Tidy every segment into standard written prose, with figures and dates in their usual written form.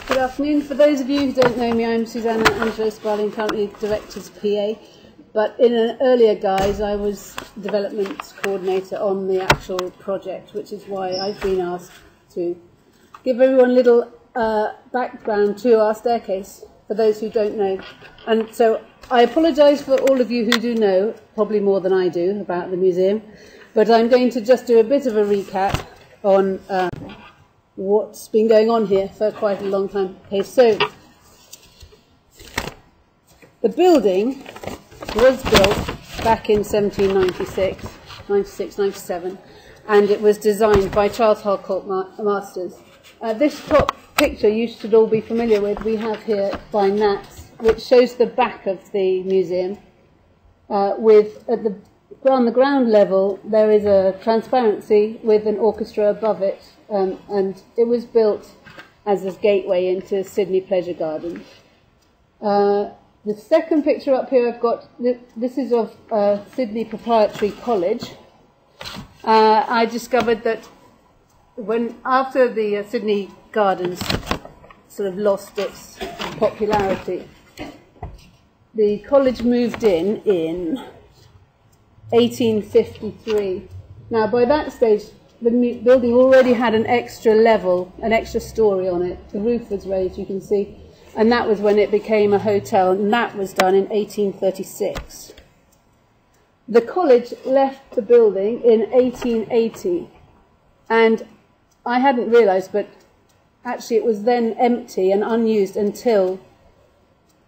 Good afternoon. For those of you who don't know me, I'm Suzannah, Angelo, Sparling, currently Director's PA. But in an earlier guise, I was Development Coordinator on the actual project, which is why I've been asked to give everyone a little background to our staircase, for those who don't know. And so I apologise for all of you who do know, probably more than I do, about the museum. But I'm going to just do a bit of a recap on what's been going on here for quite a long time. Okay, so the building was built back in 1796, 96, 97, and it was designed by Charles Harcourt Masters. This top picture you should all be familiar with, we have here by Nats, which shows the back of the museum. On the ground level, there is a transparency with an orchestra above it, and it was built as a gateway into Sydney Pleasure Gardens. The second picture up here I've got, this is of Sydney Proprietary College. I discovered that after the Sydney Gardens sort of lost its popularity, the college moved in 1853. Now, by that stage, the building already had an extra level, an extra story on it. The roof was raised, you can see, and that was when it became a hotel, and that was done in 1836. The college left the building in 1880, and I hadn't realised, but actually it was then empty and unused until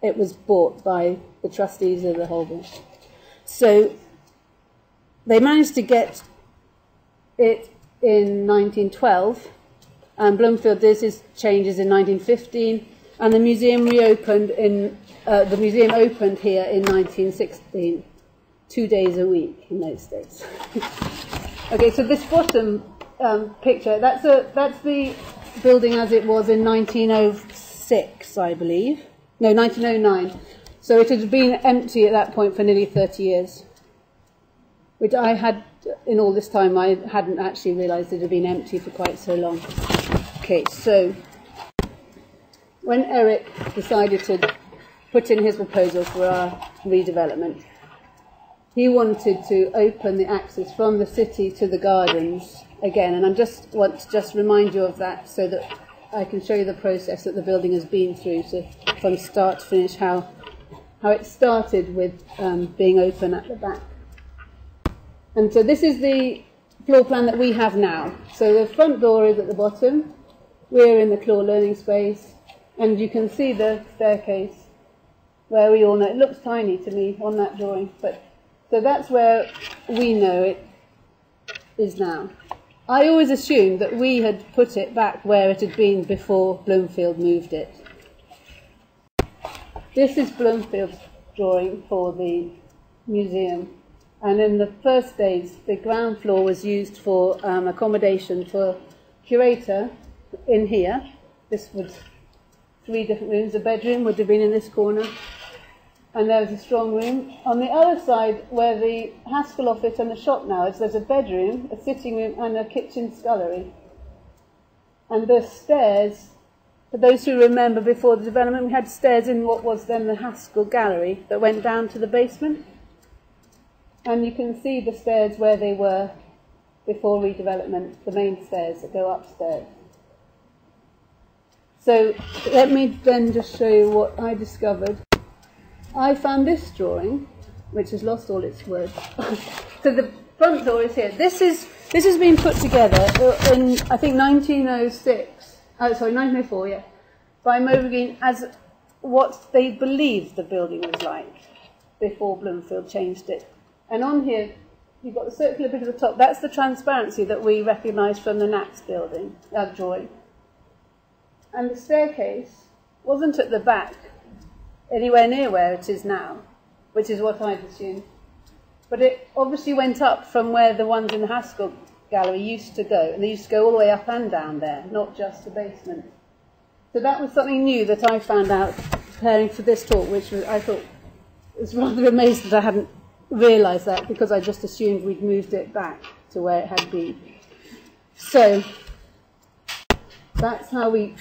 it was bought by the trustees of the Holborn. So they managed to get it in 1912, and Bloomfield did his changes in 1915, and the museum reopened opened here in 1916, 2 days a week in those days. Okay, so this bottom picture, that's the building as it was in 1906, I believe. No, 1909. So it had been empty at that point for nearly 30 years. Which I had, in all this time, I hadn't actually realised it had been empty for quite so long. Okay, so when Eric decided to put in his proposal for our redevelopment, he wanted to open the access from the city to the gardens again, and I want to remind you of that so that I can show you the process that the building has been through, from start to finish, how it started with being open at the back. And so this is the floor plan that we have now. So the front door is at the bottom. We're in the Claw Learning Space. And you can see the staircase where we all know. It looks tiny to me on that drawing. So that's where we know it is now. I always assumed that we had put it back where it had been before Bloomfield moved it. This is Bloomfield's drawing for the museum. And in the first days, the ground floor was used for accommodation for curator in here. This was 3 different rooms. A bedroom would have been in this corner. And there was a strong room. On the other side, where the Haskell office and the shop now is, there's a bedroom, a sitting room, and a kitchen scullery. And the stairs, for those who remember before the development, we had stairs in what was then the Haskell gallery that went down to the basement. And you can see the stairs where they were before redevelopment, the main stairs that go upstairs. So let me then just show you what I discovered. I found this drawing, which has lost all its words. So the front door is here. This has been put together in, I think, 1904, yeah, by Mowbray as what they believed the building was like before Bloomfield changed it. And on here, you've got the circular bit at the top. That's the transparency that we recognise from the Nats building, drawing. And the staircase wasn't at the back, anywhere near where it is now, which is what I'd assumed. But it obviously went up from where the ones in the Haskell gallery used to go. And they used to go all the way up and down there, not just the basement. So that was something new that I found out preparing for this talk, which I thought was rather amazed that I hadn't realised that, because I just assumed we'd moved it back to where it had been. So That's how we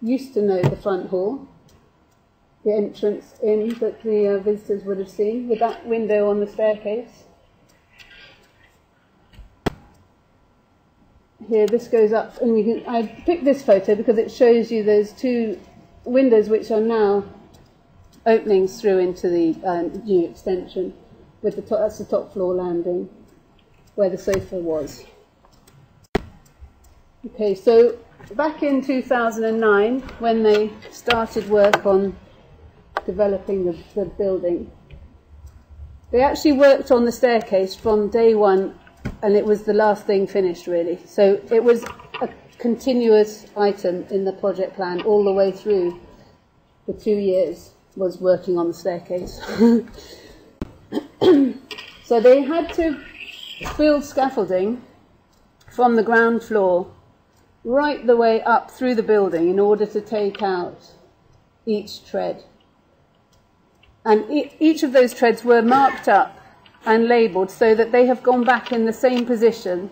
used to know the front hall, the entrance in that the visitors would have seen, with that window on the staircase. Here, this goes up, and you can, I picked this photo because it shows you those two windows which are now openings through into the new extension. With the top, that's the top floor landing, where the sofa was. Okay, so back in 2009, when they started work on developing the building, they actually worked on the staircase from day one, and it was the last thing finished, really. So it was a continuous item in the project plan all the way through the 2 years, was working on the staircase. So they had to build scaffolding from the ground floor right the way up through the building in order to take out each tread. And each of those treads were marked up and labelled so that they have gone back in the same position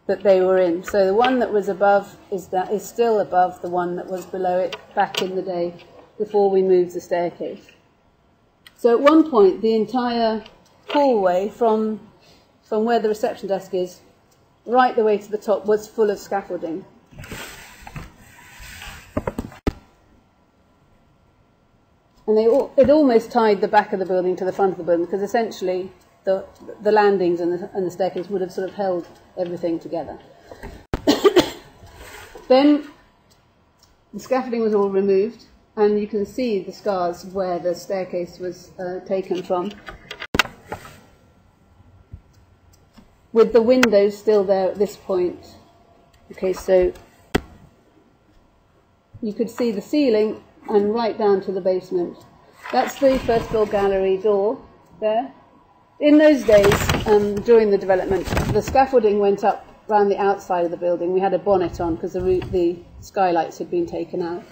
that they were in. So the one that was above is still above the one that was below it back in the day before we moved the staircase. So at one point the entire hallway from where the reception desk is right the way to the top was full of scaffolding. And it almost tied the back of the building to the front of the building, because essentially the landings and the staircase would have sort of held everything together. Then the scaffolding was all removed, and you can see the scars where the staircase was taken from, with the windows still there at this point. Okay, so you could see the ceiling and right down to the basement. That's the first floor gallery door there. In those days, during the development, the scaffolding went up around the outside of the building. We had a bonnet on because the skylights had been taken out.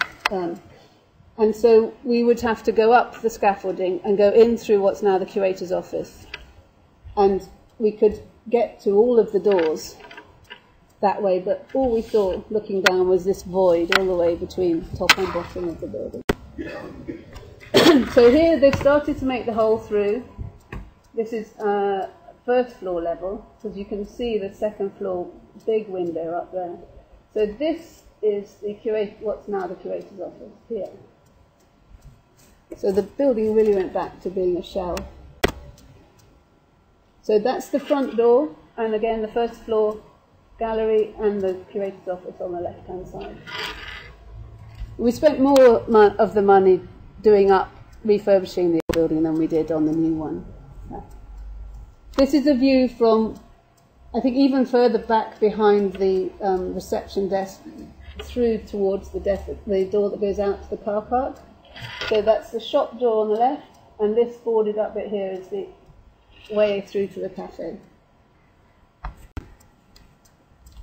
And so we would have to go up the scaffolding and go in through what's now the curator's office. And we could get to all of the doors that way, but all we saw looking down was this void all the way between top and bottom of the building. So here they've started to make the hole through. This is first floor level, because you can see the second floor big window up there. So this is the what's now the curator's office here. So the building really went back to being a shell. So that's the front door, and again the first floor gallery and the curator's office on the left-hand side. We spent more of the money doing up, refurbishing the building than we did on the new one. This is a view from, I think, even further back behind the reception desk through towards the door that goes out to the car park. So that's the shop door on the left, and this boarded up bit here is the way through to the cafe.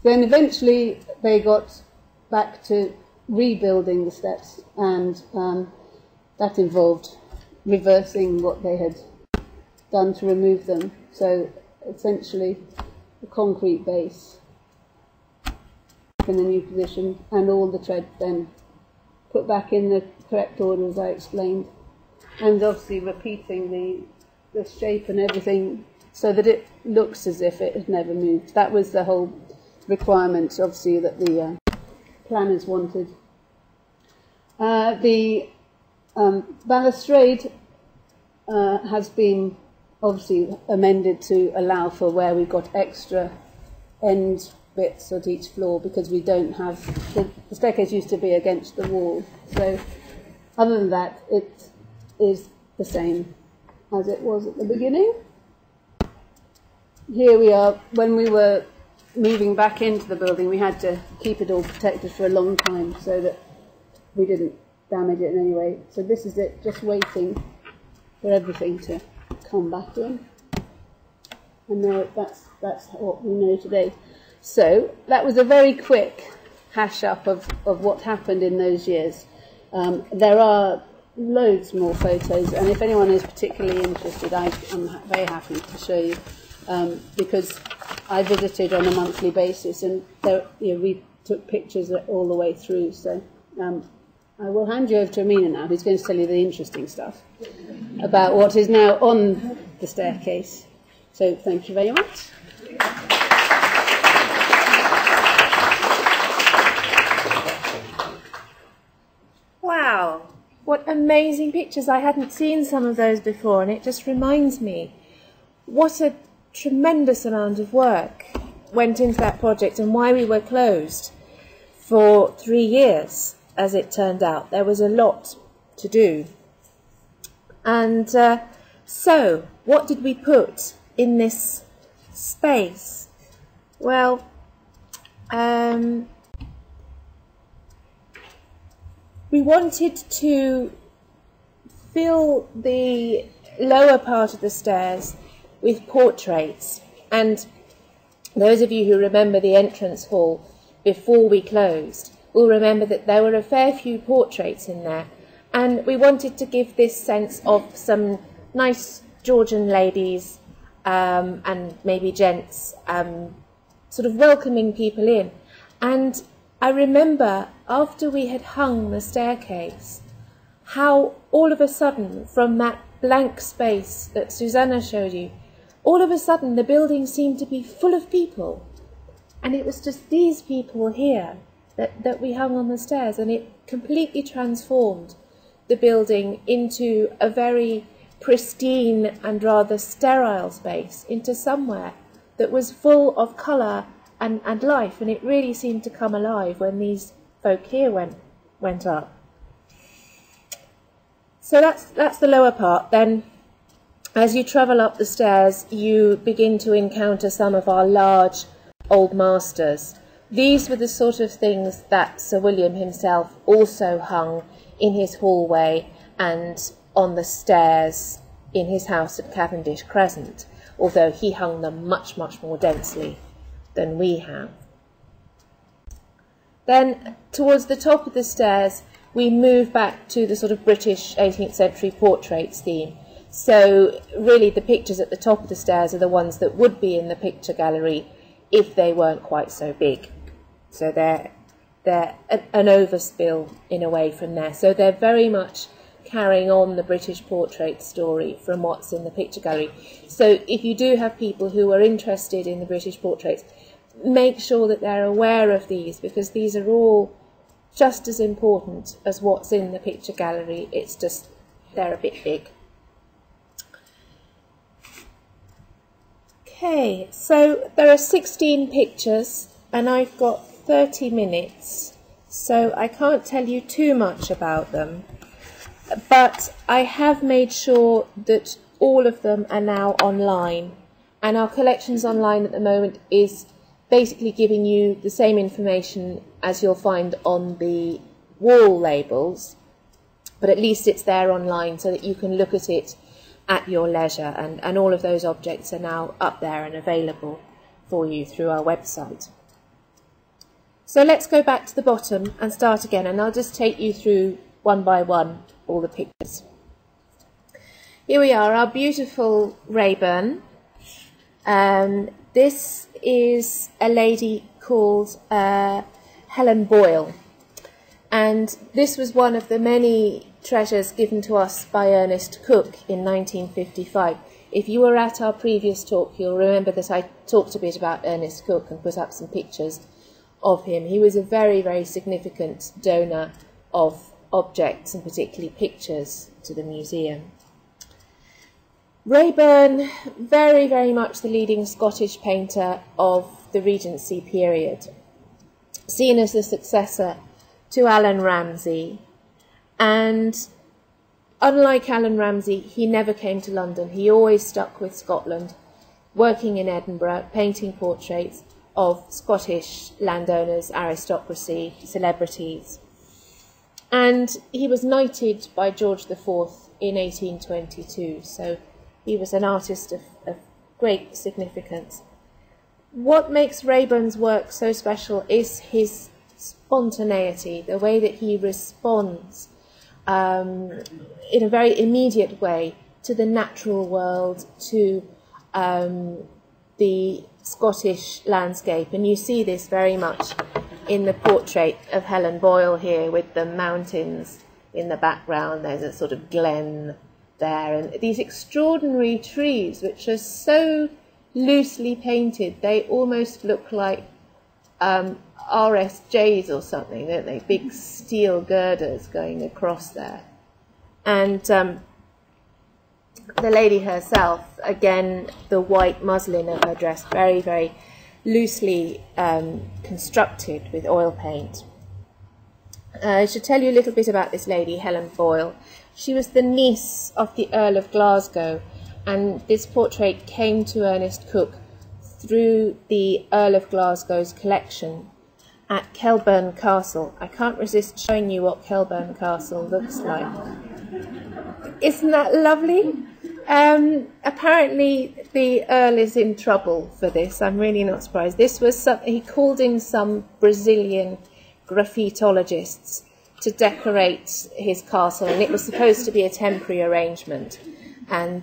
Then eventually they got back to rebuilding the steps, and that involved reversing what they had done to remove them. So essentially the concrete base in the new position, and all the treads then put back in the correct order as I explained, and obviously repeating the shape and everything so that it looks as if it had never moved. That was the whole requirement, obviously, that the planners wanted. The balustrade has been obviously amended to allow for where we've got extra end bits at each floor, because we don't have, the staircase used to be against the wall. So other than that, it is the same as it was at the beginning. Here we are. When we were moving back into the building, we had to keep it all protected for a long time so that we didn't damage it in any way. So this is it, just waiting for everything to come back in. And now that's what we know today. So that was a very quick hash up of what happened in those years. There are loads more photos, and if anyone is particularly interested, I'm very happy to show you, because I visited on a monthly basis, and there, we took pictures all the way through. So I will hand you over to Amina now, who's going to tell you the interesting stuff about what is now on the staircase. So thank you very much. Wow, what amazing pictures. I hadn't seen some of those before, and it just reminds me what a tremendous amount of work went into that project and why we were closed for 3 years, as it turned out. There was a lot to do. And so, what did we put in this space? Well, we wanted to fill the lower part of the stairs with portraits. And those of you who remember the entrance hall before we closed will remember that there were a fair few portraits in there. And we wanted to give this sense of some nice Georgian ladies and maybe gents sort of welcoming people in. And I remember after we had hung the staircase, how all of a sudden, from that blank space that Suzannah showed you, all of a sudden the building seemed to be full of people. And it was just these people here that we hung on the stairs, and it completely transformed the building into a very pristine and rather sterile space, into somewhere that was full of colour and life, and it really seemed to come alive when these folk here went up. So that's the lower part. Then as you travel up the stairs, you begin to encounter some of our large old masters. These were the sort of things that Sir William himself also hung in his hallway and on the stairs in his house at Cavendish Crescent, although he hung them much, much more densely than we have. Then, towards the top of the stairs, we move back to the sort of British 18th century portraits theme. So, really, the pictures at the top of the stairs are the ones that would be in the picture gallery if they weren't quite so big. So they're an overspill in a way from there. So they're very much carrying on the British portrait story from what's in the picture gallery. So if you do have people who are interested in the British portraits, make sure that they're aware of these, because these are all just as important as what's in the picture gallery. It's just they're a bit big. Okay, so there are 16 pictures and I've got 30 minutes, so I can't tell you too much about them, but I have made sure that all of them are now online, and our collections online at the moment is basically giving you the same information as you'll find on the wall labels, but at least it's there online so that you can look at it at your leisure, and all of those objects are now up there and available for you through our website. So let's go back to the bottom and start again, and I'll just take you through one by one all the pictures. Here we are, our beautiful Rayburn. This is a lady called Helen Boyle, and this was one of the many treasures given to us by Ernest Cook in 1955. If you were at our previous talk, you'll remember that I talked a bit about Ernest Cook and put up some pictures of him. He was a very, very significant donor of objects, and particularly pictures, to the museum. Rayburn, very, very much the leading Scottish painter of the Regency period, seen as the successor to Allan Ramsay. And unlike Allan Ramsay, he never came to London. He always stuck with Scotland, working in Edinburgh, painting portraits of Scottish landowners, aristocracy, celebrities. And he was knighted by George IV in 1822, so he was an artist of great significance. What makes Rayburn's work so special is his spontaneity, the way that he responds in a very immediate way to the natural world, to the Scottish landscape. And you see this very much in the portrait of Helen Boyle here with the mountains in the background. There's a sort of glen there, and these extraordinary trees which are so loosely painted they almost look like RSJs or something, don't they? Big steel girders going across there. And the lady herself, again, the white muslin of her dress, very, very loosely constructed with oil paint. I should tell you a little bit about this lady, Helen Boyle. She was the niece of the Earl of Glasgow, and this portrait came to Ernest Cook through the Earl of Glasgow's collection at Kelburn Castle. I can't resist showing you what Kelburn Castle looks like. Isn't that lovely? Apparently the Earl is in trouble for this. I'm really not surprised. This was something he called in some Brazilian graffitologists to decorate his castle, and it was supposed to be a temporary arrangement, and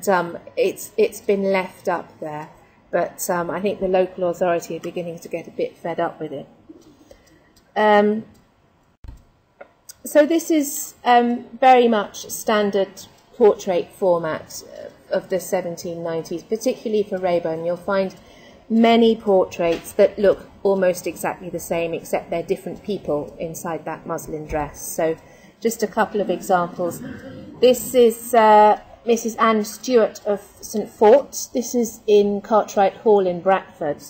it's been left up there. But I think the local authority are beginning to get a bit fed up with it. So this is very much standard portrait format of the 1790s, particularly for Raeburn. You'll find many portraits that look almost exactly the same, except they're different people inside that muslin dress. So just a couple of examples. This is Mrs. Anne Stewart of St. Fort. This is in Cartwright Hall in Bradford.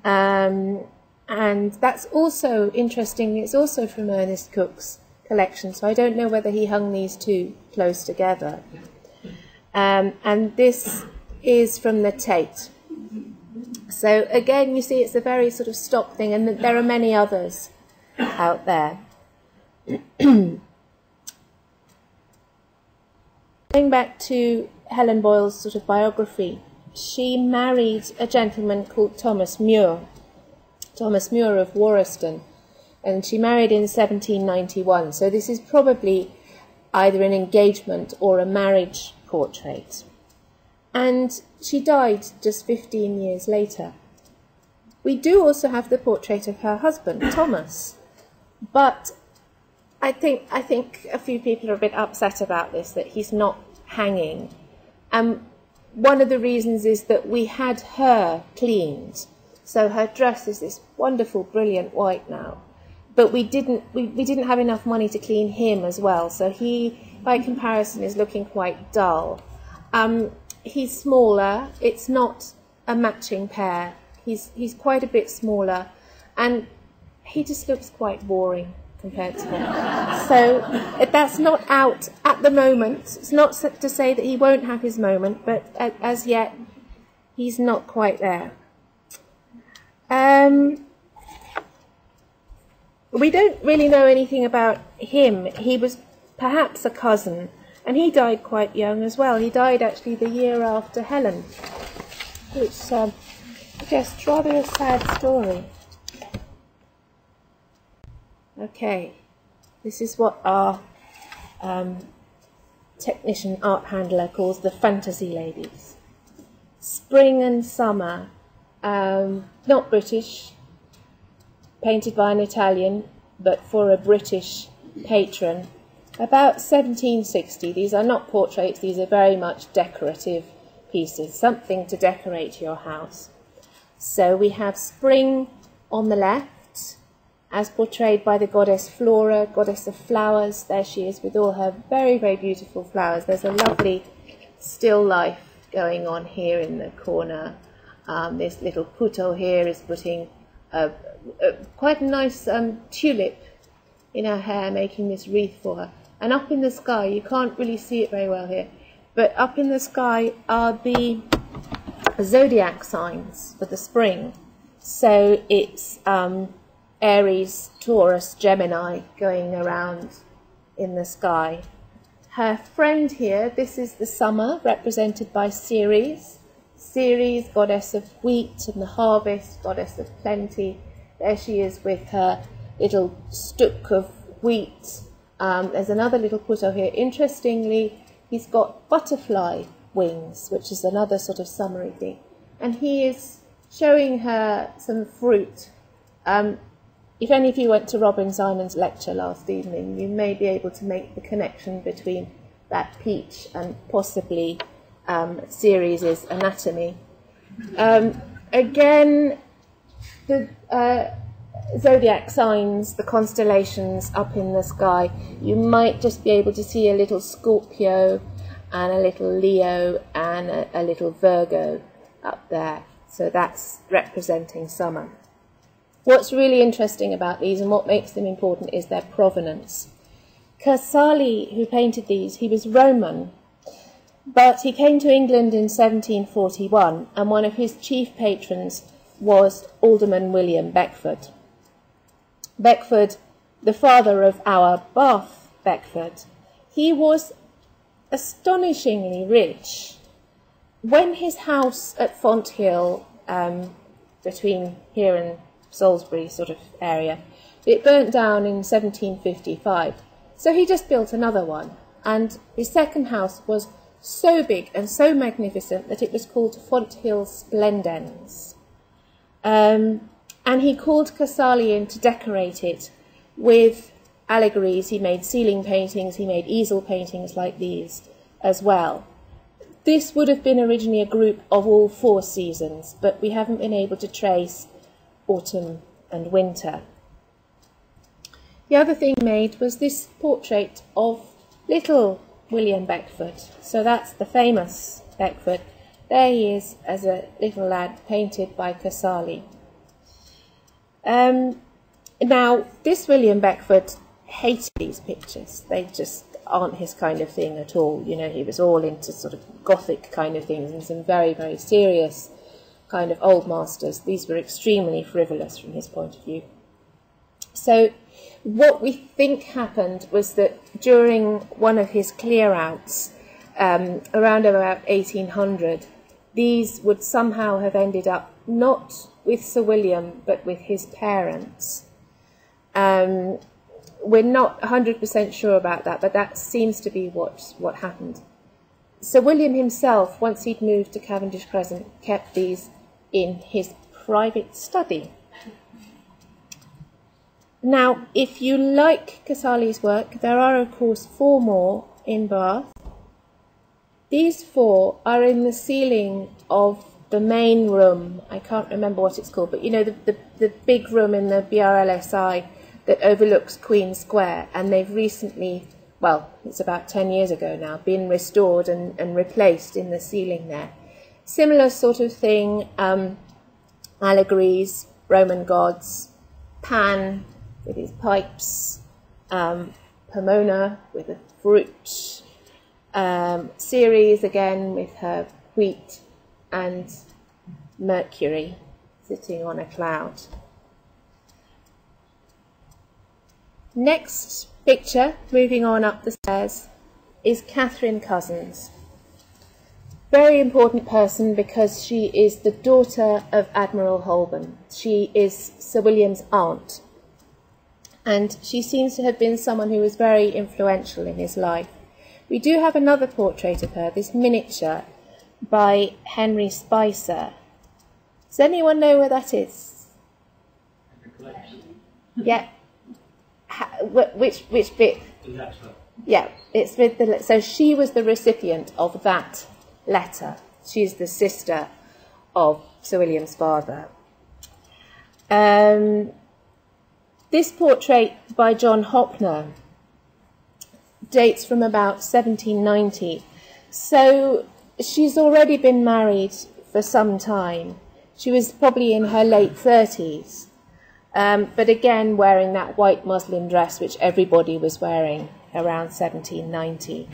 And that's also interesting. It's also from Ernest Cook's collection, so I don't know whether he hung these two close together. And this is from the Tate. So again, you see it's a very sort of stock thing, and there are many others out there. Going back to Helen Boyle's sort of biography, she married a gentleman called Thomas Muir of Warriston, and she married in 1791. So this is probably either an engagement or a marriage portrait. And she died just 15 years later. We do also have the portrait of her husband, Thomas, but I think a few people are a bit upset about this, that he's not hanging. One of the reasons is that we had her cleaned, so her dress is this wonderful, brilliant white now. But we didn't have enough money to clean him as well, so he, by comparison, is looking quite dull. He's smaller. It's not a matching pair. He's quite a bit smaller, and he just looks quite boring compared to her. So that's not out at the moment. It's not to say that he won't have his moment, but as yet, he's not quite there. We don't really know anything about him. He was perhaps a cousin, and he died quite young as well. He died actually the year after Helen, which just rather a sad story. Okay, this is what our technician art handler calls the fantasy ladies. Spring and Summer, not British, painted by an Italian, but for a British patron. About 1760. These are not portraits, these are very much decorative pieces, something to decorate your house. So we have Spring on the left, as portrayed by the goddess Flora, goddess of flowers. There she is with all her very, very beautiful flowers. There's a lovely still life going on here in the corner. This little puto here is putting quite a nice tulip in her hair, making this wreath for her. And up in the sky, you can't really see it very well here, but up in the sky are the zodiac signs for the spring. So it's Aries, Taurus, Gemini going around in the sky. Her friend here, this is the summer, represented by Ceres. Ceres, goddess of wheat and the harvest, goddess of plenty. There she is with her little stook of wheat. There's another little puto here. Interestingly, he's got butterfly wings, which is another sort of summery thing. And he is showing her some fruit. if any of you went to Robin Simon's lecture last evening, you may be able to make the connection between that peach and possibly Ceres' anatomy. Again, the zodiac signs, the constellations up in the sky, you might just be able to see a little Scorpio and a little Leo and a little Virgo up there. So that's representing summer. What's really interesting about these and what makes them important is their provenance. Casali, who painted these, he was Roman, but he came to England in 1741, and one of his chief patrons was Alderman William Beckford. Beckford, the father of our Bath Beckford, he was astonishingly rich. When his house at Fonthill, between here and Salisbury sort of area, it burnt down in 1755. So he just built another one. And his second house was so big and so magnificent that it was called Fonthill Splendens. And he called Casali in to decorate it with allegories. He made ceiling paintings, he made easel paintings like these as well. This would have been originally a group of all 4 seasons, but we haven't been able to trace autumn and winter. The other thing made was this portrait of little William Beckford. So that's the famous Beckford. There he is as a little lad, painted by Casali. Now, this William Beckford hated these pictures. They just aren't his kind of thing at all. You know, he was all into sort of Gothic kind of things and some very, very serious kind of old masters. These were extremely frivolous from his point of view. So what we think happened was that during one of his clear-outs, around about 1800, these would somehow have ended up not with Sir William, but with his parents. We're not 100% sure about that, but that seems to be what happened. Sir William himself, once he'd moved to Cavendish Crescent, kept these in his private study. Now, if you like Casali's work, there are, of course, 4 more in Bath. These 4 are in the ceiling of the main room. I can't remember what it's called, but you know, the big room in the BRLSI that overlooks Queen Square, and they've recently, well, it's about 10 years ago now, been restored and replaced in the ceiling there. Similar sort of thing, allegories, Roman gods, Pan with his pipes, Pomona with a fruit, Ceres again with her wheat, and Mercury sitting on a cloud. Next picture, moving on up the stairs, is Catherine Cousins. Very important person because she is the daughter of Admiral Holborn. She is Sir William's aunt. And she seems to have been someone who was very influential in his life. We do have another portrait of her, this miniature by Henry Spicer. Does anyone know where that is? Yeah. Which bit? Yeah, it's with the. So she was the recipient of that letter. She's the sister of Sir William's father. This portrait by John Hopner dates from about 1790. So she's already been married for some time. She was probably in her late 30s. But again, wearing that white muslin dress which everybody was wearing around 1790.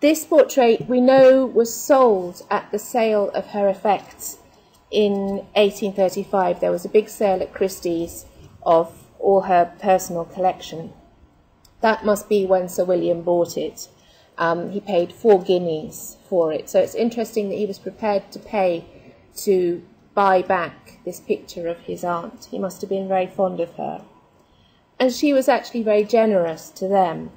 This portrait, we know, was sold at the sale of her effects in 1835. There was a big sale at Christie's of all her personal collection. That must be when Sir William bought it. He paid 4 guineas for it. So it's interesting that he was prepared to pay to buy back this picture of his aunt. He must have been very fond of her. And she was actually very generous to them.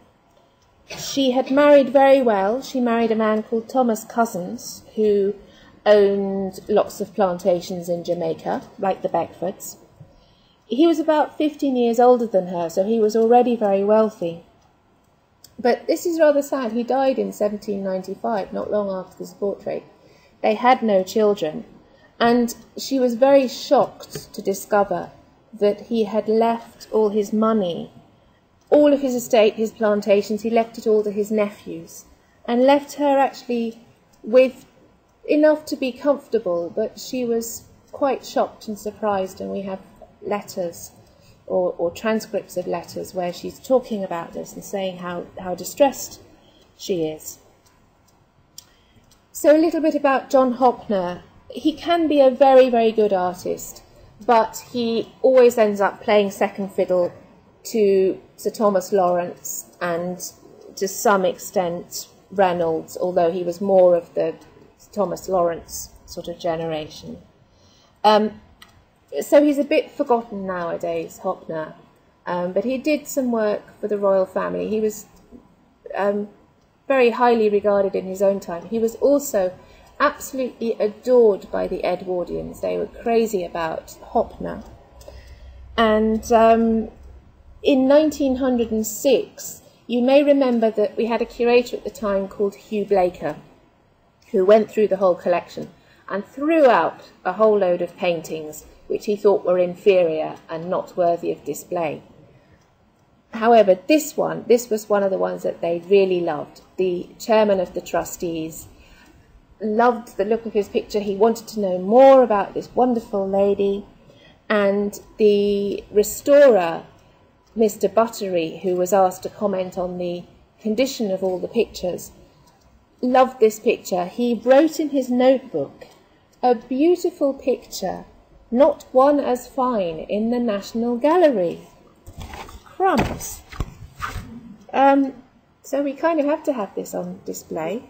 She had married very well. She married a man called Thomas Cousins, who owned lots of plantations in Jamaica, like the Beckfords. He was about 15 years older than her, so he was already very wealthy. But this is rather sad. He died in 1795, not long after this portrait. They had no children, and she was very shocked to discover that he had left all his money, all of his estate, his plantations, he left it all to his nephews, and left her actually with enough to be comfortable, but she was quite shocked and surprised, and we have letters or transcripts of letters where she's talking about this and saying how distressed she is. So a little bit about John Hopner. He can be a very, very good artist, but he always ends up playing second fiddle to Sir Thomas Lawrence and to some extent Reynolds, although he was more of the Thomas Lawrence sort of generation. So he's a bit forgotten nowadays, Hopner, but he did some work for the royal family. He was very highly regarded in his own time. He was also absolutely adored by the Edwardians. They were crazy about Hopner. And in 1906, you may remember that we had a curator at the time called Hugh Blaker, who went through the whole collection and threw out a whole load of paintings which he thought were inferior and not worthy of display. However, this was one of the ones that they really loved. The chairman of the trustees loved the look of his picture. He wanted to know more about this wonderful lady. And the restorer, Mr. Buttery, who was asked to comment on the condition of all the pictures, loved this picture. He wrote in his notebook, "A beautiful picture, not one as fine in the National Gallery." Crumbs. So we kind of have to have this on display.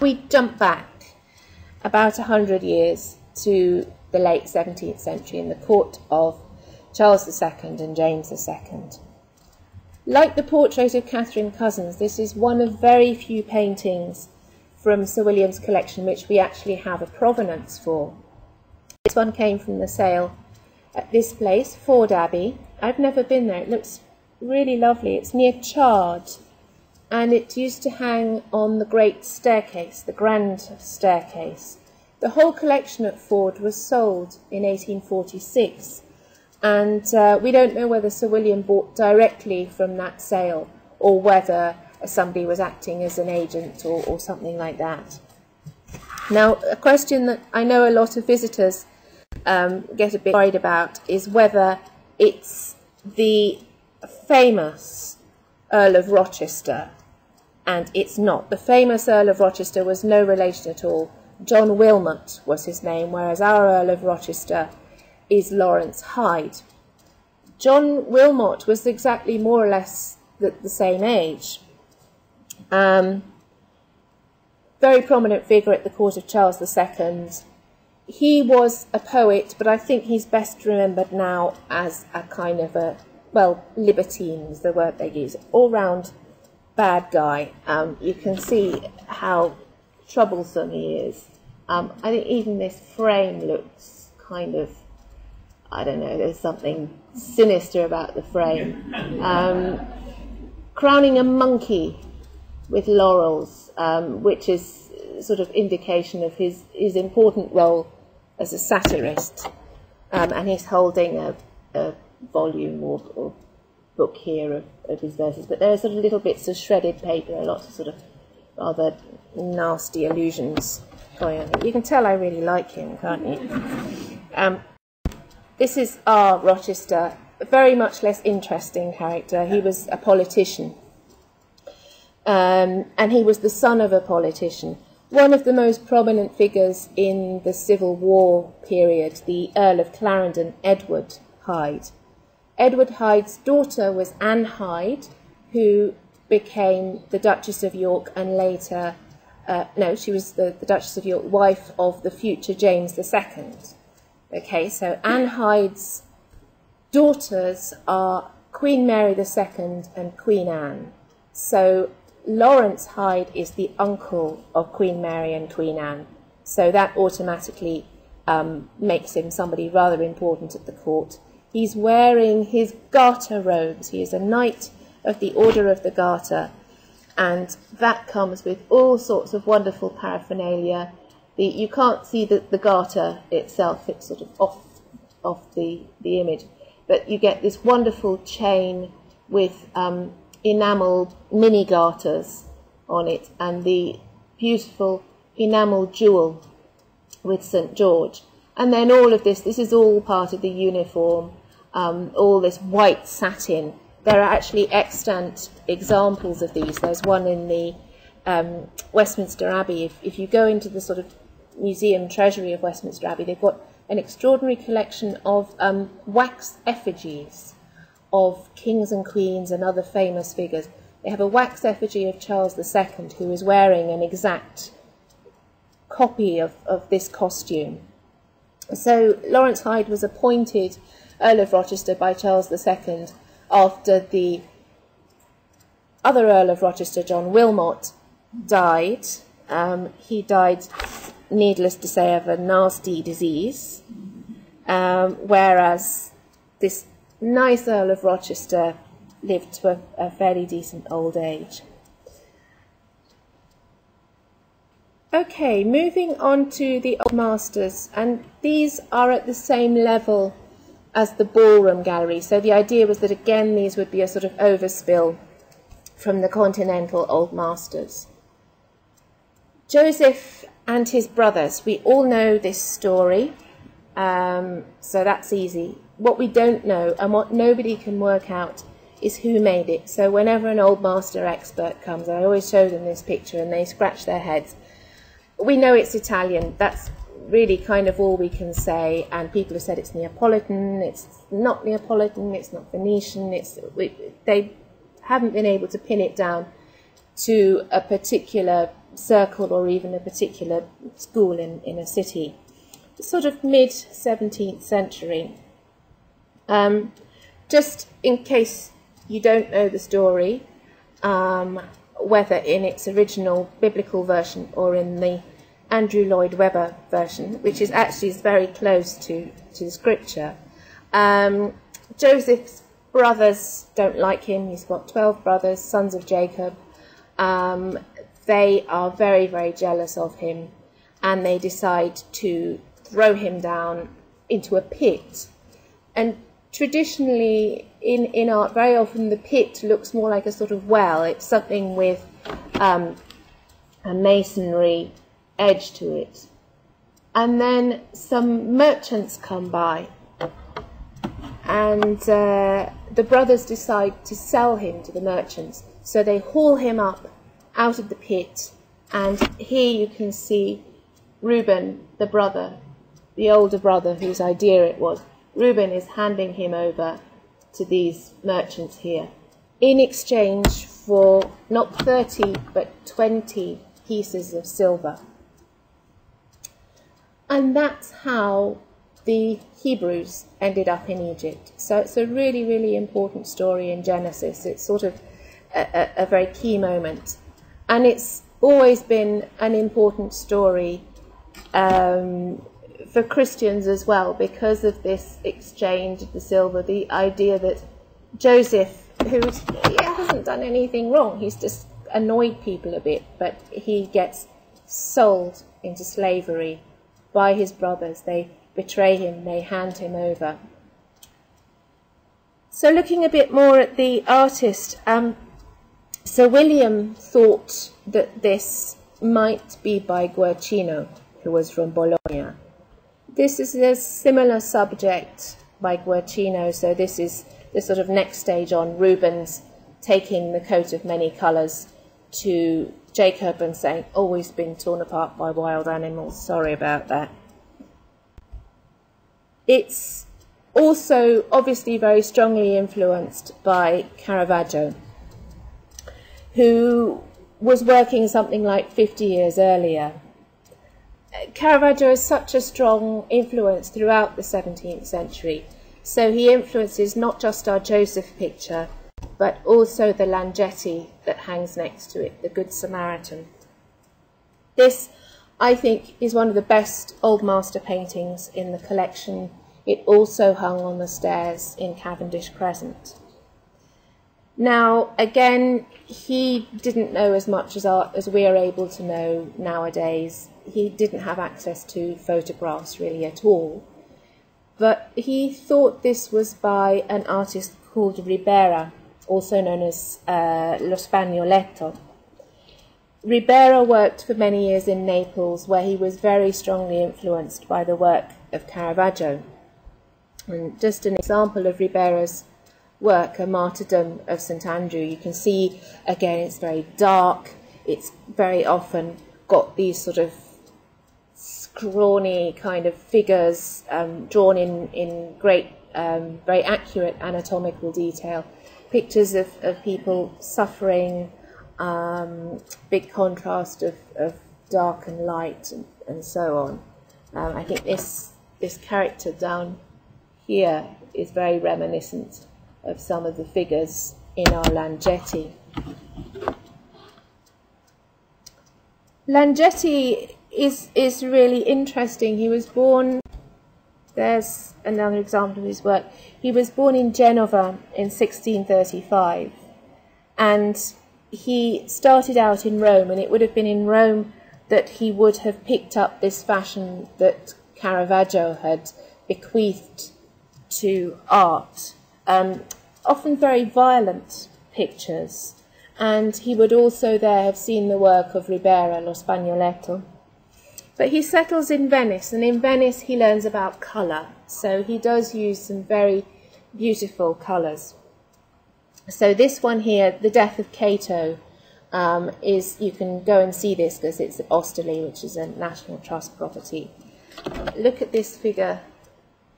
We jump back about 100 years to the late 17th century in the court of Charles II and James II. Like the portrait of Catherine Cousins, this is one of very few paintings from Sir William's collection which we actually have a provenance for. This one came from the sale at this place, Ford Abbey. I've never been there. It looks really lovely. It's near Chard, and it used to hang on the great staircase, the grand staircase. The whole collection at Ford was sold in 1846, and we don't know whether Sir William bought directly from that sale or whether somebody was acting as an agent or something like that. Now, a question that I know a lot of visitors get a bit worried about is whether it's the famous Earl of Rochester, and it's not. The famous Earl of Rochester was no relation at all. John Wilmot was his name, whereas our Earl of Rochester is Lawrence Hyde. John Wilmot was exactly more or less the same age. Very prominent figure at the court of Charles II. He was a poet, but I think he's best remembered now as a kind of a, well, libertine is the word they use, all-round bad guy. You can see how troublesome he is. I think even this frame looks kind of, I don't know, there's something sinister about the frame. Crowning a monkey with laurels, which is sort of indication of his important role as a satirist. And he's holding a volume or book here of his verses. But there are sort of little bits of shredded paper, lots of sort of rather nasty allusions going on. You can tell I really like him, can't you? This is our Rochester, a very much less interesting character. He was a politician. And he was the son of a politician. One of the most prominent figures in the Civil War period, the Earl of Clarendon, Edward Hyde. Edward Hyde's daughter was Anne Hyde, who became the Duchess of York and later, she was the Duchess of York, wife of the future James II. Okay, so Anne Hyde's daughters are Queen Mary II and Queen Anne. So Lawrence Hyde is the uncle of Queen Mary and Queen Anne. So that automatically makes him somebody rather important at the court. He's wearing his garter robes. He is a knight of the Order of the Garter, and that comes with all sorts of wonderful paraphernalia. You can't see the garter itself, it's sort of off the image, but you get this wonderful chain with enamelled mini garters on it, and the beautiful enamelled jewel with St. George. And then all of this is all part of the uniform, all this white satin. There are actually extant examples of these. There's one in the Westminster Abbey. If you go into the sort of museum treasury of Westminster Abbey, they've got an extraordinary collection of wax effigies of kings and queens and other famous figures. They have a wax effigy of Charles II, who is wearing an exact copy of this costume. So Lawrence Hyde was appointed Earl of Rochester by Charles II after the other Earl of Rochester, John Wilmot, died. He died, needless to say, of a nasty disease, whereas this nice Earl of Rochester lived to a fairly decent old age. Okay, moving on to the Old Masters, and these are at the same level as the ballroom gallery. So the idea was that, again, these would be a sort of overspill from the continental Old Masters. Joseph and his brothers, we all know this story, so that's easy. What we don't know, and what nobody can work out, is who made it. So whenever an Old Master expert comes, I always show them this picture and they scratch their heads. We know it's Italian, that's really kind of all we can say, and people have said it's Neapolitan, it's not Neapolitan, it's not Venetian, they haven't been able to pin it down to a particular circle or even a particular school in a city. It's sort of mid-17th century. Just in case you don't know the story, whether in its original biblical version or in the Andrew Lloyd Webber version, which is actually very close to scripture. Joseph's brothers don't like him. He's got 12 brothers, sons of Jacob. They are very, very jealous of him, and they decide to throw him down into a pit. And traditionally, in art, very often the pit looks more like a sort of well. It's something with a masonry edge to it. And then some merchants come by, and the brothers decide to sell him to the merchants. So they haul him up out of the pit, and here you can see Reuben, the brother, the older brother whose idea it was. Reuben is handing him over to these merchants here in exchange for not 30 but 20 pieces of silver. And that's how the Hebrews ended up in Egypt. So it's a really, really important story in Genesis. It's sort of a very key moment. And it's always been an important story for Christians as well, because of this exchange of the silver, the idea that Joseph, who hasn't done anything wrong, he's just annoyed people a bit, but he gets sold into slavery by his brothers. They betray him, they hand him over. So looking a bit more at the artist, Sir William thought that this might be by Guercino, who was from Bologna. This is a similar subject by Guercino, so this is the sort of next stage on. Reuben's taking the coat of many colours to Jacob and saying, oh, we've been torn apart by wild animals, sorry about that. It's also obviously very strongly influenced by Caravaggio, who was working something like 50 years earlier. Caravaggio is such a strong influence throughout the 17th century, so he influences not just our Joseph picture, but also the Langetti that hangs next to it, the Good Samaritan. This I think is one of the best Old Master paintings in the collection. It also hung on the stairs in Cavendish Crescent. Now, again, he didn't know as much as art as we are able to know nowadays. He didn't have access to photographs really at all. But he thought this was by an artist called Ribera, also known as Lo Spagnoletto. Ribera worked for many years in Naples, where he was very strongly influenced by the work of Caravaggio. And just an example of Ribera's work, A Martyrdom of St. Andrew, you can see, again, it's very dark. It's very often got these sort of scrawny kind of figures drawn in great, very accurate anatomical detail. Pictures of people suffering, big contrast of dark and light, and so on. I think this character down here is very reminiscent of some of the figures in our Langetti. Langetti is really interesting. He was born, there's another example of his work. He was born in Genova in 1635, and he started out in Rome, and it would have been in Rome that he would have picked up this fashion that Caravaggio had bequeathed to art. Often very violent pictures, and he would also there have seen the work of Ribera, Lo Spagnoletto. But he settles in Venice, and in Venice he learns about colour, so he does use some very beautiful colours. So this one here, The Death of Cato, is, you can go and see this because it's at Osterley, which is a National Trust property. Look at this figure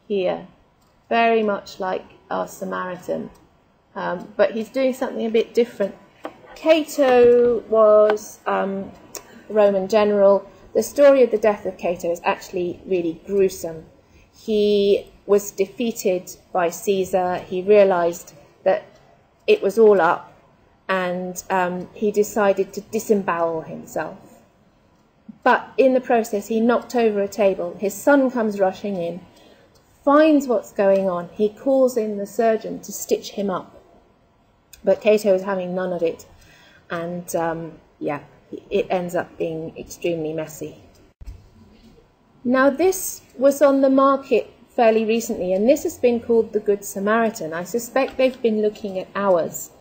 here, very much like our Samaritan, but he's doing something a bit different. Cato was a Roman general. The story of the death of Cato is actually really gruesome. He was defeated by Caesar. He realised that it was all up, and he decided to disembowel himself. But in the process, he knocked over a table. His son comes rushing in, finds what's going on. He calls in the surgeon to stitch him up. But Cato is having none of it. And, it ends up being extremely messy. Now, this was on the market fairly recently, and this has been called the Good Samaritan. I suspect they've been looking at ours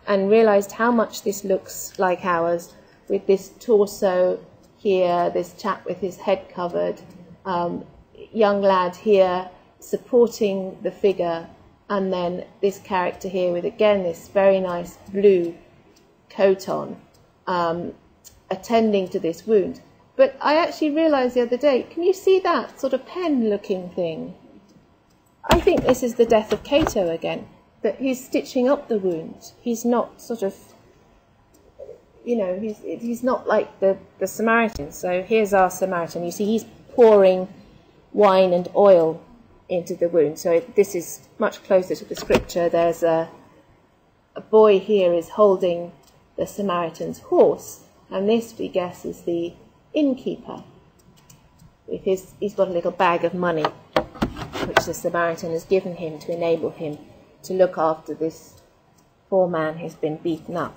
and realised how much this looks like ours, with this torso here, this chap with his head covered, young lad here supporting the figure, and then this character here with, again, this very nice blue coat on, attending to this wound. But I actually realised the other day, can you see that sort of pen-looking thing? I think this is the death of Cato again, that he's stitching up the wound. He's not sort of, he's not like the Samaritan. So here's our Samaritan. You see, he's pouring wine and oil into the wound. So this is much closer to the scripture. There's a boy here is holding the Samaritan's horse, and this, we guess, is the innkeeper. He's got a little bag of money, which the Samaritan has given him to enable him to look after this poor man who's been beaten up.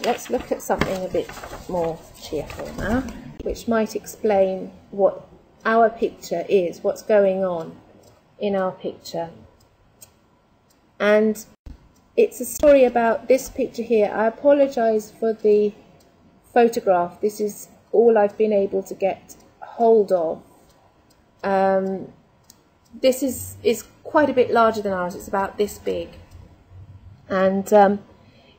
Let's look at something a bit more cheerful now, which might explain what our picture is, what's going on in our picture. And it's a story about this picture here. I apologise for the photograph. This is all I've been able to get hold of. This is quite a bit larger than ours. It's about this big. And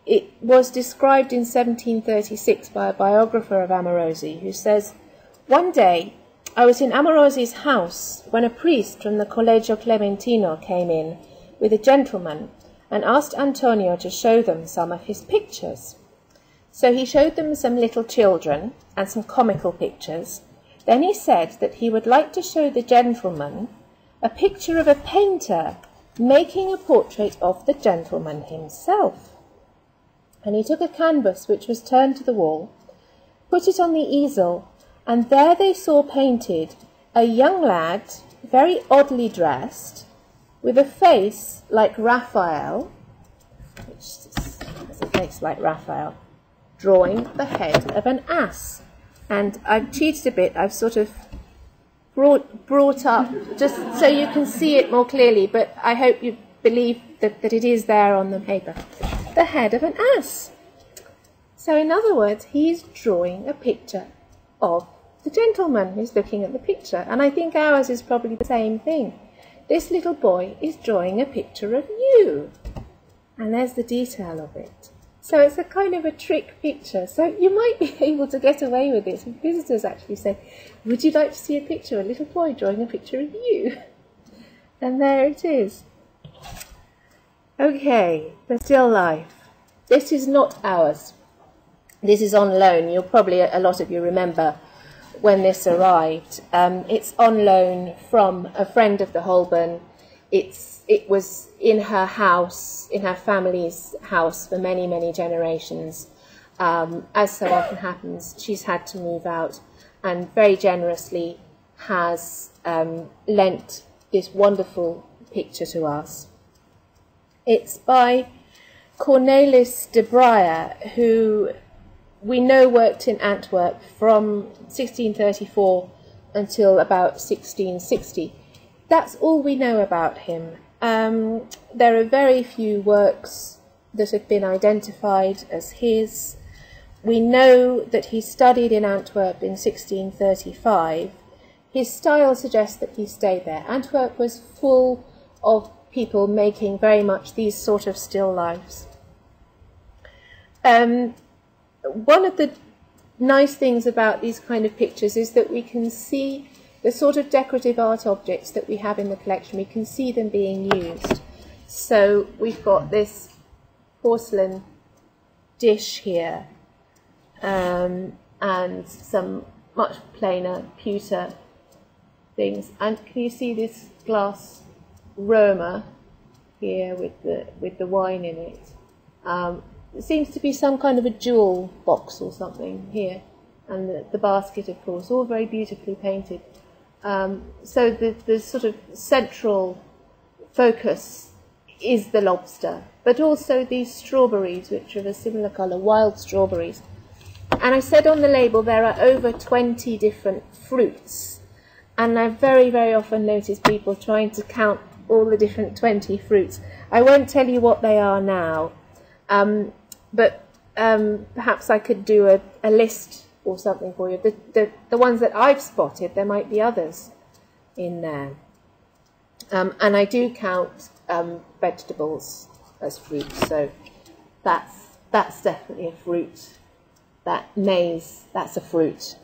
it was described in 1736 by a biographer of Amorosi, who says, "One day I was in Amorosi's house when a priest from the Collegio Clementino came in with a gentleman and asked Antonio to show them some of his pictures. So he showed them some little children and some comical pictures. Then he said that he would like to show the gentleman a picture of a painter making a portrait of the gentleman himself. And he took a canvas which was turned to the wall, put it on the easel, and there they saw painted a young lad, very oddly dressed, with a face like Raphael, has a face like Raphael, drawing the head of an ass. And I've cheated a bit, I've sort of brought up, just so you can see it more clearly, but I hope you believe that it is there on the paper. The head of an ass. So in other words, he's drawing a picture of the gentleman who's looking at the picture. And I think ours is probably the same thing. This little boy is drawing a picture of you. And there's the detail of it. So it's a kind of a trick picture. So you might be able to get away with this. And visitors actually say, would you like to see a picture of a little boy drawing a picture of you? And there it is. Okay, the still life. This is not ours. This is on loan. You'll probably, a lot of you remember when this arrived. It's on loan from a friend of the Holborn. It was in her house, in her family's house for many, many generations. As so often happens, she's had to move out and very generously has lent this wonderful picture to us. It's by Cornelis de Breyer, who we know worked in Antwerp from 1634 until about 1660. That's all we know about him. There are very few works that have been identified as his. We know that he studied in Antwerp in 1635. His style suggests that he stayed there. Antwerp was full of people making very much these sort of still lifes. One of the nice things about these kind of pictures is that we can see the sort of decorative art objects that we have in the collection. We can see them being used. So we've got this porcelain dish here, and some much plainer pewter things. And can you see this glass Roma here with the wine in it? It seems to be some kind of a jewel box or something here, and the basket, of course, all very beautifully painted. So the sort of central focus is the lobster, but also these strawberries, which are of a similar colour, wild strawberries. And I said on the label there are over 20 different fruits, and I very, very often notice people trying to count all the different 20 fruits. I won't tell you what they are now, but perhaps I could do a list or something for you. The ones that I've spotted, there might be others in there. And I do count vegetables as fruit, so that's definitely a fruit. That maize, that's a fruit.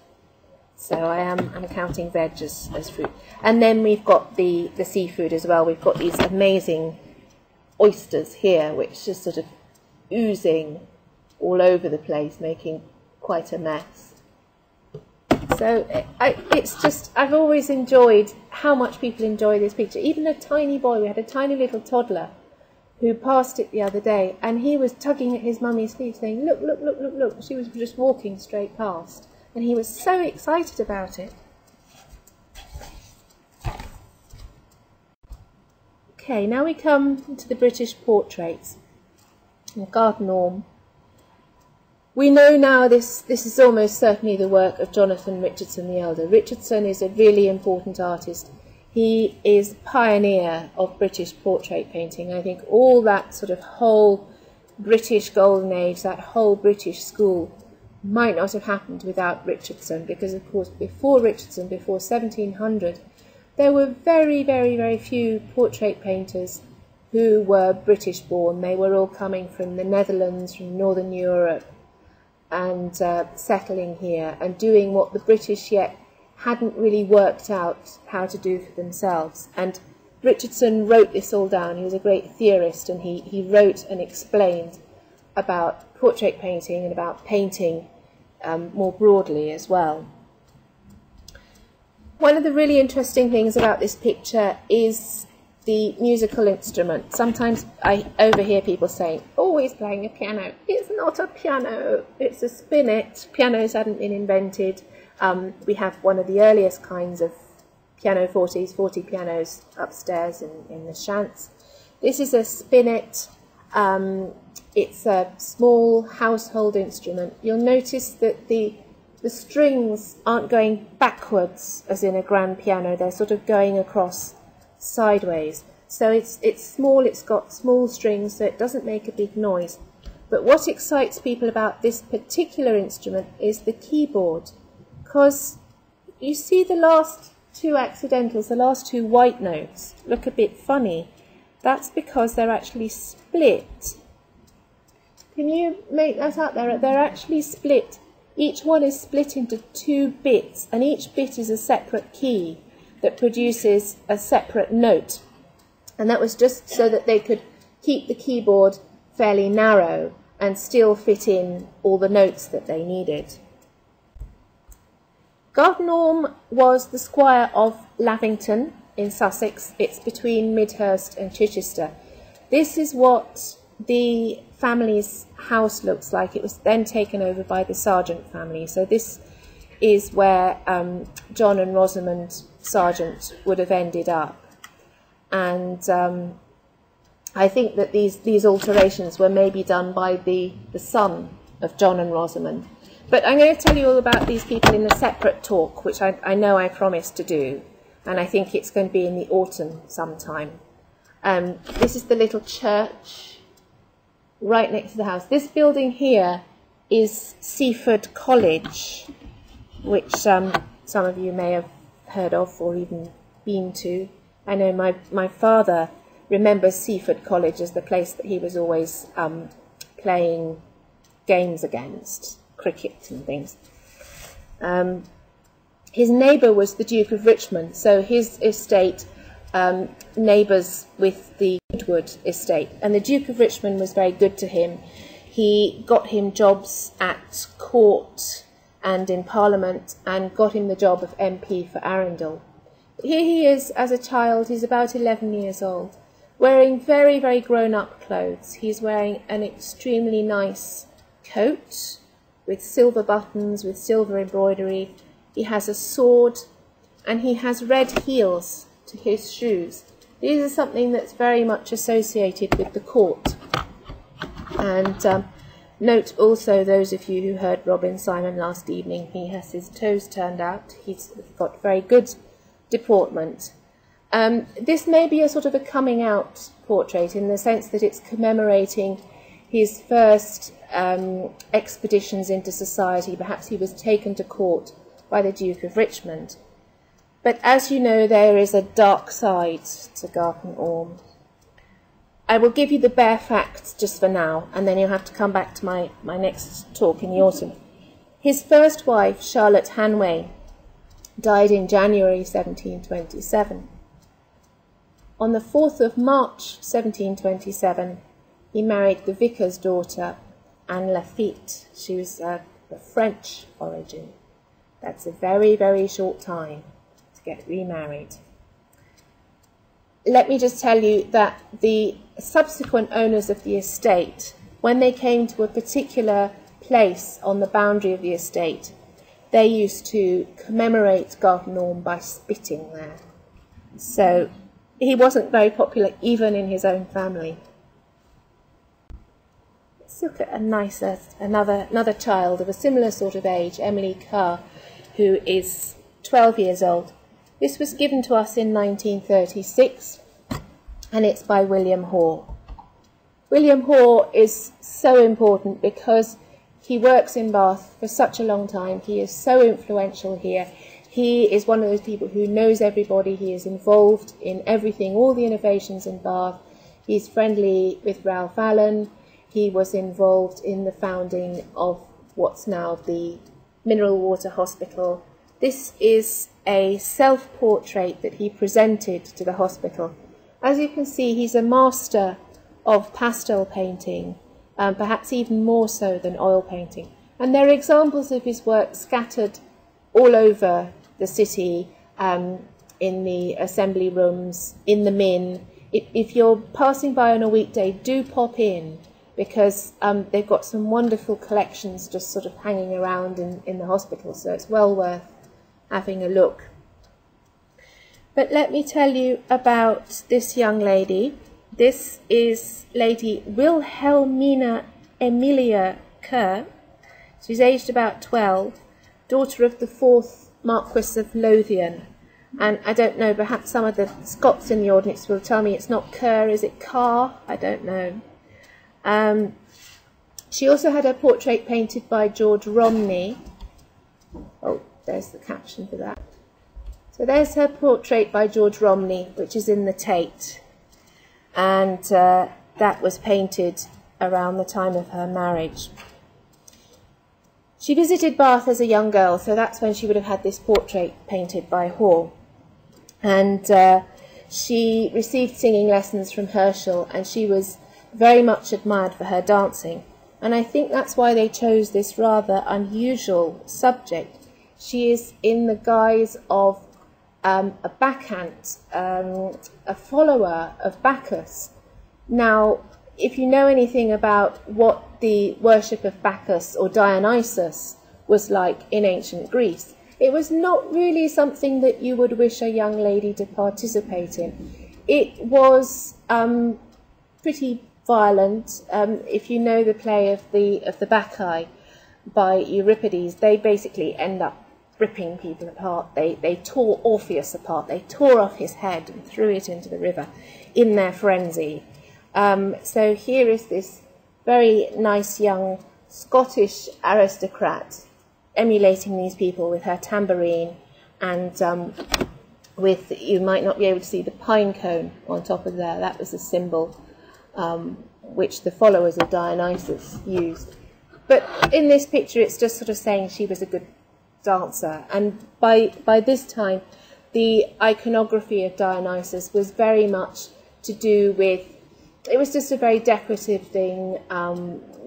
So I'm counting veg as fruit. And then we've got the seafood as well. We've got these amazing oysters here, which is sort of oozing all over the place, making quite a mess. So it's just, I've always enjoyed how much people enjoy this picture. Even a tiny boy, we had a tiny little toddler who passed it the other day, and he was tugging at his mummy's sleeve saying, look, look, look, look, look. She was just walking straight past, and he was so excited about it. Okay, now we come to the British portraits. Garden Orme. We know now this is almost certainly the work of Jonathan Richardson the Elder. Richardson is a really important artist. He is pioneer of British portrait painting. I think all that sort of whole British golden age, that whole British school, might not have happened without Richardson, because of course before Richardson, before 1700, there were very, very, very few portrait painters who were British born. They were all coming from the Netherlands, from Northern Europe, and settling here and doing what the British yet hadn't really worked out how to do for themselves. And Richardson wrote this all down. He was a great theorist, and he wrote and explained about portrait painting and about painting more broadly as well. One of the really interesting things about this picture is the musical instrument. Sometimes I overhear people saying, oh, he's playing a piano. It's not a piano, it's a spinet. Pianos hadn't been invented. We have one of the earliest kinds of pianofortes, 40 pianos upstairs in the Shants. This is a spinet. It's a small household instrument. You'll notice that the strings aren't going backwards as in a grand piano. They're sort of going across sideways. So it's small, it's got small strings, so it doesn't make a big noise. But what excites people about this particular instrument is the keyboard, because you see the last two accidentals, the last two white notes, look a bit funny. That's because they're actually split. Can you make that out there? They're actually split. Each one is split into two bits, and each bit is a separate key that produces a separate note. And that was just so that they could keep the keyboard fairly narrow and still fit in all the notes that they needed. Garden Orme was the squire of Lavington in Sussex. It's between Midhurst and Chichester. This is what the family's house looks like. It was then taken over by the Sargent family. So this is where John and Rosamond Sargent would have ended up. And I think that these alterations were maybe done by the son of John and Rosamond. But I'm going to tell you all about these people in a separate talk, which I know I promised to do, and I think it's going to be in the autumn sometime. This is the little church right next to the house. This building here is Seaford College, which some of you may have heard of or even been to. I know my father remembers Seaford College as the place that he was always playing games against, cricket and things. His neighbour was the Duke of Richmond, so his estate neighbours with the Goodwood estate, and the Duke of Richmond was very good to him. He got him jobs at court and in Parliament, and got him the job of MP for Arundel. Here he is as a child. He's about 11 years old, wearing very, very grown-up clothes. He's wearing an extremely nice coat with silver buttons, with silver embroidery. He has a sword, and he has red heels to his shoes. These are something that's very much associated with the court. And note also, those of you who heard Robin Simon last evening, he has his toes turned out. He's got very good deportment. This may be a sort of a coming out portrait in the sense that it's commemorating his first expeditions into society. Perhaps he was taken to court by the Duke of Richmond. But as you know, there is a dark side to Garden Orme. I will give you the bare facts just for now, and then you'll have to come back to my next talk in the autumn. His first wife, Charlotte Hanway, died in January 1727. On the 4th of March 1727, he married the vicar's daughter, Anne Lafitte. She was of French origin. That's a very, very short time to get remarried. Let me just tell you that the subsequent owners of the estate, when they came to a particular place on the boundary of the estate, they used to commemorate Garden Orme by spitting there. So he wasn't very popular even in his own family. Let's look at another child of a similar sort of age, Emily Kerr, who is 12 years old. This was given to us in 1936, and it's by William Hoare. William Hoare is so important because he works in Bath for such a long time. He is so influential here. He is one of those people who knows everybody. He is involved in everything, all the innovations in Bath. He's friendly with Ralph Allen. He was involved in the founding of what's now the Mineral Water Hospital. This is a self-portrait that he presented to the hospital. As you can see, he's a master of pastel painting, perhaps even more so than oil painting. And there are examples of his work scattered all over the city, in the assembly rooms, in the Min, if you're passing by on a weekday, do pop in, because they've got some wonderful collections just sort of hanging around in the hospital, so it's well worth having a look. But let me tell you about this young lady. This is Lady Wilhelmina Emilia Kerr. She's aged about 12, daughter of the 4th Marquis of Lothian. And I don't know, perhaps some of the Scots in the audience will tell me it's not Kerr, is it Carr? I don't know. She also had her portrait painted by George Romney. Oh, there's the caption for that. So there's her portrait by George Romney, which is in the Tate. And that was painted around the time of her marriage. She visited Bath as a young girl, so that's when she would have had this portrait painted by Hall. And she received singing lessons from Herschel, and she was very much admired for her dancing. And I think that's why they chose this rather unusual subject. She is in the guise of a bacchant, a follower of Bacchus. Now, if you know anything about what the worship of Bacchus or Dionysus was like in ancient Greece, it was not really something that you would wish a young lady to participate in. It was pretty violent. If you know the play of the Bacchae by Euripides, they basically end up ripping people apart. They tore Orpheus apart. They tore off his head and threw it into the river in their frenzy. So here is this very nice young Scottish aristocrat emulating these people with her tambourine and with, you might not be able to see the pine cone on top of there. That was the symbol which the followers of Dionysus used. But in this picture, it's just sort of saying she was a good dancer. And by this time, the iconography of Dionysus was very much to do with, it was just a very decorative thing,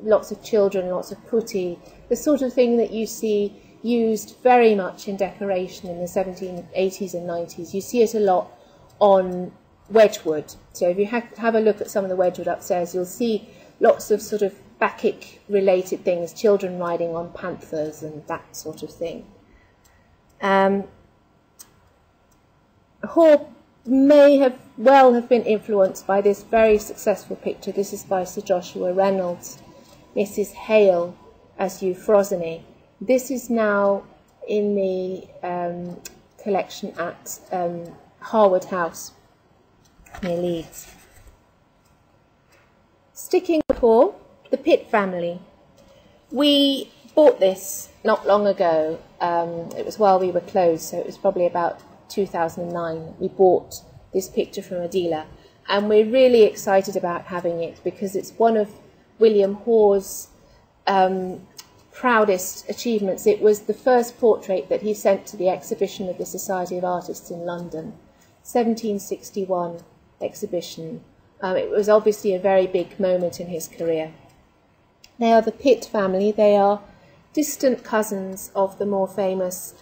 lots of children, lots of putti, the sort of thing that you see used very much in decoration in the 1780s and 90s. You see it a lot on Wedgwood. So if you have a look at some of the Wedgwood upstairs, you'll see lots of sort of Bacchic related things, children riding on panthers and that sort of thing. Hall may well have been influenced by this very successful picture. This is by Sir Joshua Reynolds, Mrs. Hale as Euphrosyne. This is now in the collection at Harwood House near Leeds. Sticking with Hall, the Pitt family. We bought this not long ago. It was while we were closed, so it was probably about 2009. We bought this picture from a dealer, and we're really excited about having it because it's one of William Hawes' proudest achievements. It was the first portrait that he sent to the exhibition of the Society of Artists in London, 1761 exhibition. It was obviously a very big moment in his career. They are the Pitt family. They are distant cousins of the more famous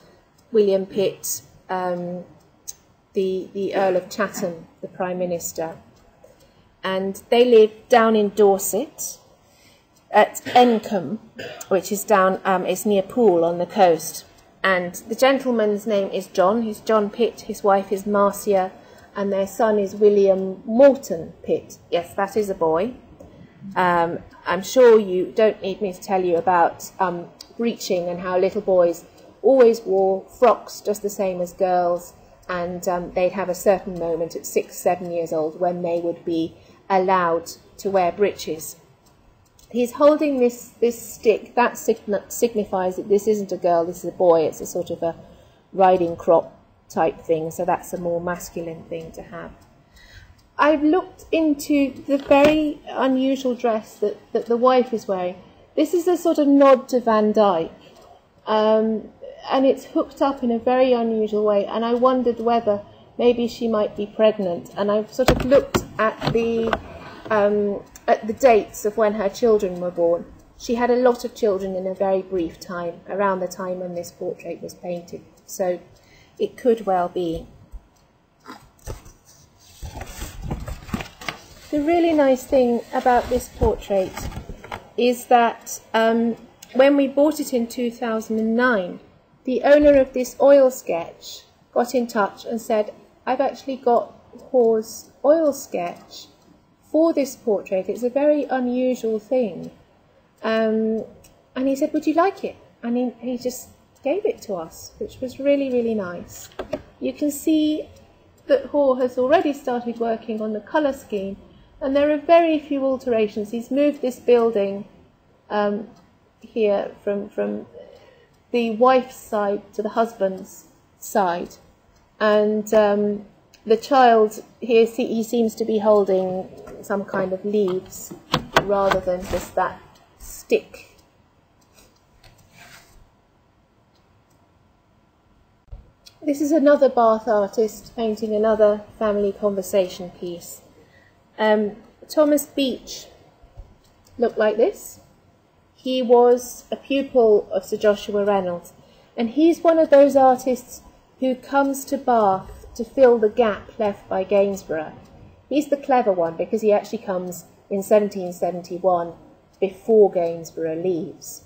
William Pitt, the Earl of Chatham, the Prime Minister. And they live down in Dorset at Encombe, which is down, it's near Poole on the coast. And the gentleman's name is John. He's John Pitt. His wife is Marcia, and their son is William Morton Pitt. Yes, that is a boy. I'm sure you don't need me to tell you about breeching and how little boys always wore frocks just the same as girls, and they'd have a certain moment at 6, 7 years old when they would be allowed to wear breeches. He's holding this stick. That signifies that this isn't a girl, this is a boy. It's a sort of a riding crop type thing, so that's a more masculine thing to have. I've looked into the very unusual dress that the wife is wearing. This is a sort of nod to Van Dyck, and it's hooked up in a very unusual way, and I wondered whether maybe she might be pregnant, and I've sort of looked at the dates of when her children were born. She had a lot of children in a very brief time, around the time when this portrait was painted, so it could well be. The really nice thing about this portrait is that when we bought it in 2009, the owner of this oil sketch got in touch and said, I've actually got Hore's oil sketch for this portrait. It's a very unusual thing. And he said, would you like it? And he just gave it to us, which was really, really nice. You can see that Hore has already started working on the colour scheme, and there are very few alterations. He's moved this building here from the wife's side to the husband's side, and the child here, he seems to be holding some kind of leaves rather than just that stick. This is another Bath artist painting another family conversation piece. Thomas Beach looked like this. He was a pupil of Sir Joshua Reynolds, and he's one of those artists who comes to Bath to fill the gap left by Gainsborough. He's the clever one because he actually comes in 1771 before Gainsborough leaves.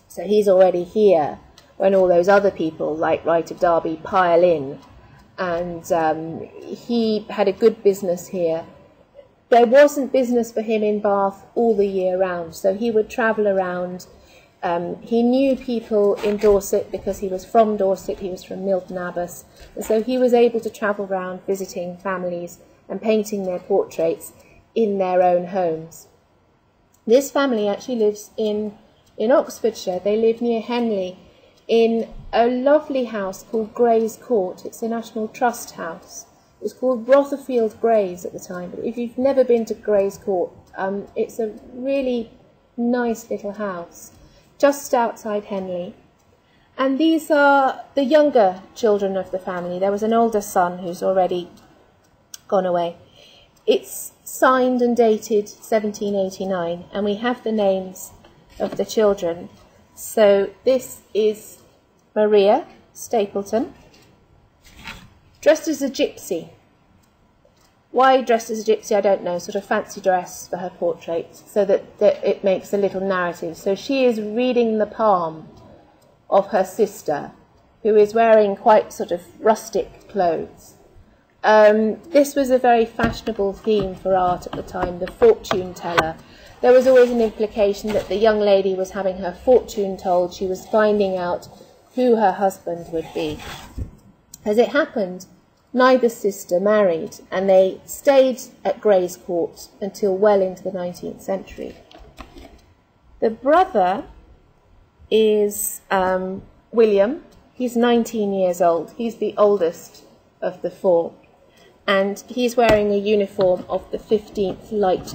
So he's already here when all those other people, like Wright of Derby, pile in. And he had a good business here. There wasn't business for him in Bath all the year round, so he would travel around. He knew people in Dorset because he was from Dorset, he was from Milton Abbas, and so he was able to travel around visiting families and painting their portraits in their own homes. This family actually lives in Oxfordshire. They live near Henley in a lovely house called Gray's Court. It's a National Trust house. It was called Rotherfield Grays at the time, but if you've never been to Gray's Court, it's a really nice little house just outside Henley. And these are the younger children of the family. There was an older son who's already gone away. It's signed and dated 1789, and we have the names of the children. So this is Maria Stapleton, dressed as a gypsy. Why dressed as a gypsy, I don't know, sort of fancy dress for her portrait, so that it makes a little narrative. So she is reading the palm of her sister, who is wearing quite sort of rustic clothes. This was a very fashionable theme for art at the time, the fortune teller. There was always an implication that the young lady was having her fortune told. She was finding out who her husband would be. As it happened, neither sister married, and they stayed at Gray's Court until well into the 19th century. The brother is William. He's 19 years old. He's the oldest of the four, and he's wearing a uniform of the 15th Light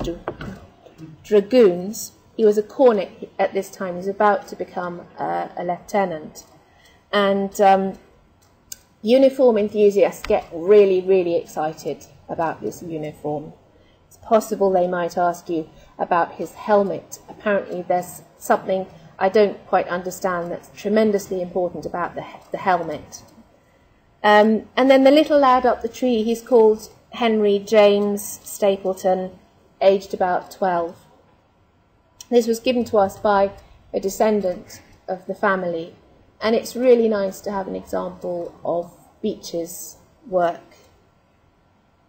Dragoons. He was a cornet at this time. He was about to become a lieutenant. And uniform enthusiasts get really, really excited about this uniform. It's possible they might ask you about his helmet. Apparently there's something I don't quite understand that's tremendously important about the helmet. And then the little lad up the tree, he's called Henry James Stapleton, aged about 12. This was given to us by a descendant of the family, and it's really nice to have an example of Beech's work.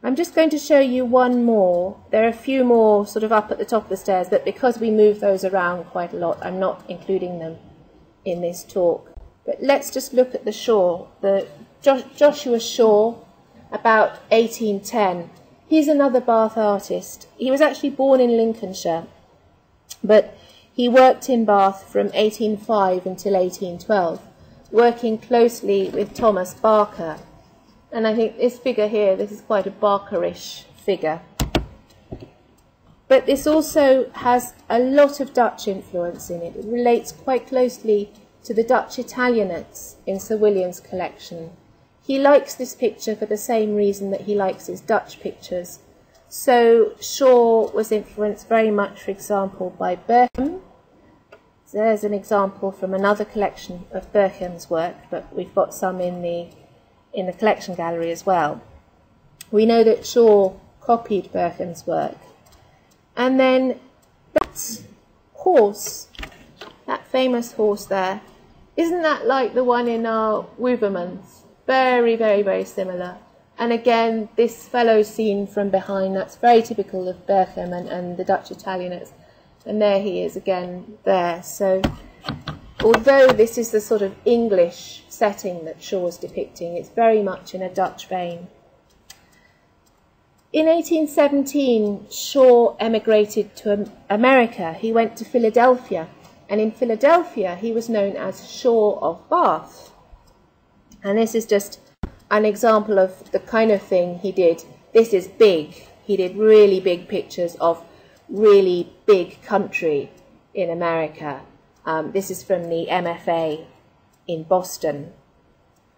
I'm just going to show you one more. There are a few more sort of up at the top of the stairs, but because we move those around quite a lot, I'm not including them in this talk. But let's just look at the Shaw, the Joshua Shaw, about 1810. He's another Bath artist. He was actually born in Lincolnshire, but he worked in Bath from 1805 until 1812, working closely with Thomas Barker. And I think this figure here, this is quite a Barkerish figure. But this also has a lot of Dutch influence in it. It relates quite closely to the Dutch Italianates in Sir William's collection. He likes this picture for the same reason that he likes his Dutch pictures. So Shaw was influenced very much, for example, by Berchem. There's an example from another collection of Berchem's work, but we've got some in the collection gallery as well. We know that Shaw copied Berkham's work. And then that horse, that famous horse there, isn't that like the one in our Wouvermans? Very, very, very similar. And again, this fellow seen from behind, that's very typical of Berkham and the Dutch Italianates. And there he is again there. So although this is the sort of English setting that Shaw's depicting, it's very much in a Dutch vein. In 1817, Shaw emigrated to America. He went to Philadelphia. And in Philadelphia, he was known as Shaw of Bath. And this is just an example of the kind of thing he did. This is big. He did really big pictures of really big country in America. This is from the MFA in Boston.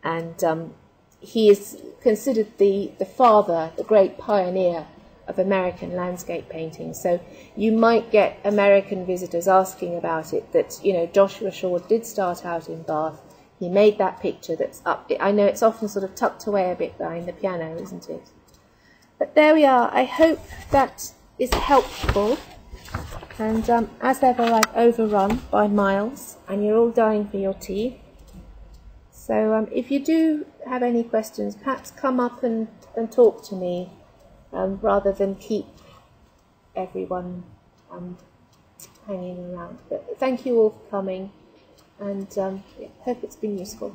And he is considered the father, the great pioneer of American landscape painting. So you might get American visitors asking about it, that, you know, Joshua Shaw did start out in Bath. He made that picture that's up. I know it's often sort of tucked away a bit behind the piano, isn't it? But there we are. I hope that is helpful. And as ever, I've overrun by miles, and you're all dying for your tea. So if you do have any questions, perhaps come up and talk to me, rather than keep everyone hanging around. But thank you all for coming, and hope it's been useful.